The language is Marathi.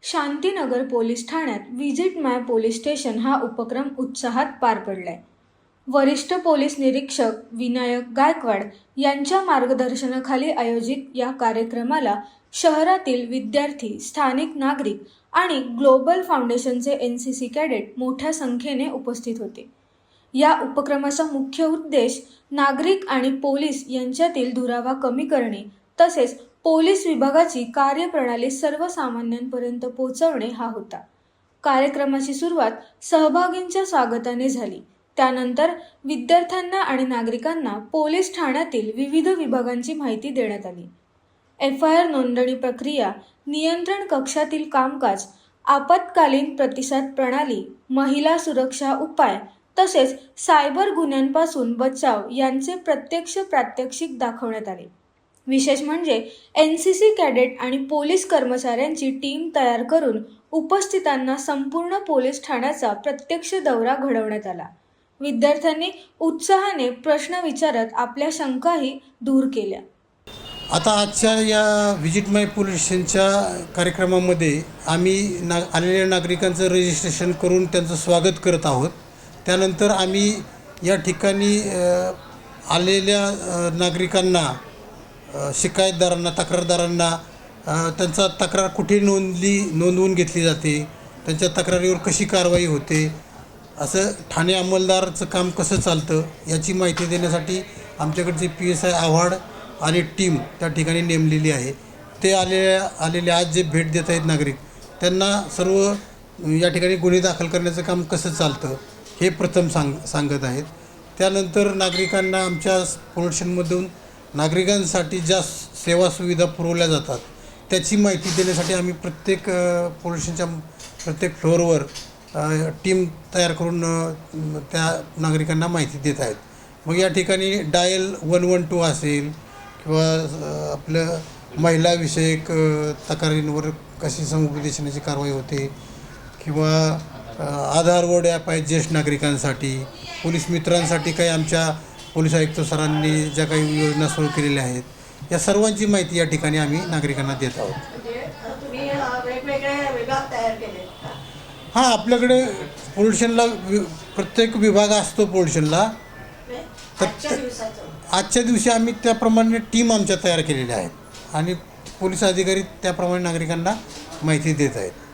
शांतीनगर पोलीस ठाण्यात विजिट माय पोलीस स्टेशन हा उपक्रम उत्साहात पार पडलाय। वरिष्ठ पोलीस निरीक्षक विनायक गायकवाड यांच्या मार्गदर्शनाखाली आयोजित या कार्यक्रमाला शहरातील विद्यार्थी, स्थानिक नागरिक आणि ग्लोबल फाउंडेशनचे NCC कॅडेट मोठ्या संख्येने उपस्थित होते। या उपक्रमाचा मुख्य उद्देश नागरिक आणि पोलीस यांच्यातील दुरावा कमी करणे तसेच पोलीस विभागाची कार्यप्रणाली सर्वसामान्यांपर्यंत पोहोचवणे हा होता। कार्यक्रमाची सुरुवात सहभागींच्या स्वागताने झाली। त्यानंतर विद्यार्थ्यांना आणि नागरिकांना पोलीस ठाण्यातील विविध विभागांची माहिती देण्यात आली। FIR नोंदणी प्रक्रिया, नियंत्रण कक्षातील कामकाज, आपत्कालीन प्रतिसाद प्रणाली, महिला सुरक्षा उपाय तसेच सायबर गुन्ह्यांपासून बचाव यांचे प्रत्यक्ष प्रात्यक्षिक दाखवण्यात आले। विशेष म्हणजे NCC कॅडेट आणि पोलीस कर्मचाऱ्यांची टीम तयार करून उपस्थितांना संपूर्ण पोलीस ठाण्याचा प्रत्यक्ष दौरा घडवण्यात आला। विद्यार्थ्यांनी उत्साहाने प्रश्न विचारत आपल्या शंकाही दूर केल्या। आता आजच्या या विजिट माय पोलीस स्टेशनच्या कार्यक्रमामध्ये आम्ही आलेल्या नागरिकांचं रजिस्ट्रेशन करून त्यांचं स्वागत करत आहोत। त्यानंतर आम्ही या ठिकाणी आलेल्या नागरिकांना, शिकायतदारांना, तक्रारदारांना त्यांचा तक्रार कुठे नोंदवून घेतली जाते, त्यांच्या तक्रारीवर कशी कारवाई होते, असं ठाणे अंमलदारचं काम कसं चालतं याची माहिती देण्यासाठी आमच्याकडचे PSI आव्हाड आणि टीम त्या ठिकाणी नेमलेली आहे। ते आलेले आज जे भेट देत आहेत नागरिक, त्यांना सर्व या ठिकाणी गुन्हे दाखल करण्याचं काम कसं चालतं हे प्रथम सांगत आहेत। त्यानंतर नागरिकांना आमच्या पोलीस स्टेशनमधून नागरिकांसाठी ज्या सेवा सुविधा पुरवल्या जातात त्याची माहिती देण्यासाठी आम्ही प्रत्येक पोलीस स्टेशनच्या प्रत्येक फ्लोअरवर टीम तयार करून त्या नागरिकांना माहिती देत आहेत। मग या ठिकाणी डायल 112 असेल किंवा आपलं महिलाविषयक तक्रारींवर कशी समुपदेशनाची कारवाई होते किंवा आधारवर्ड ॲप आहे ज्येष्ठ नागरिकांसाठी, पोलीस मित्रांसाठी काही आमच्या पोलीस आयुक्त सरांनी ज्या काही योजना सुरू केलेल्या आहेत, या सर्वांची माहिती या ठिकाणी आम्ही नागरिकांना देत आहोत। हां, आपल्याकडे पोलीस स्टेशनला प्रत्येक विभाग असतो पोलीस स्टेशनला। आजच्या दिवशी आम्ही त्याप्रमाणे टीम आमच्या तयार केलेल्या आहेत आणि पोलीस अधिकारी त्याप्रमाणे नागरिकांना माहिती देत आहेत।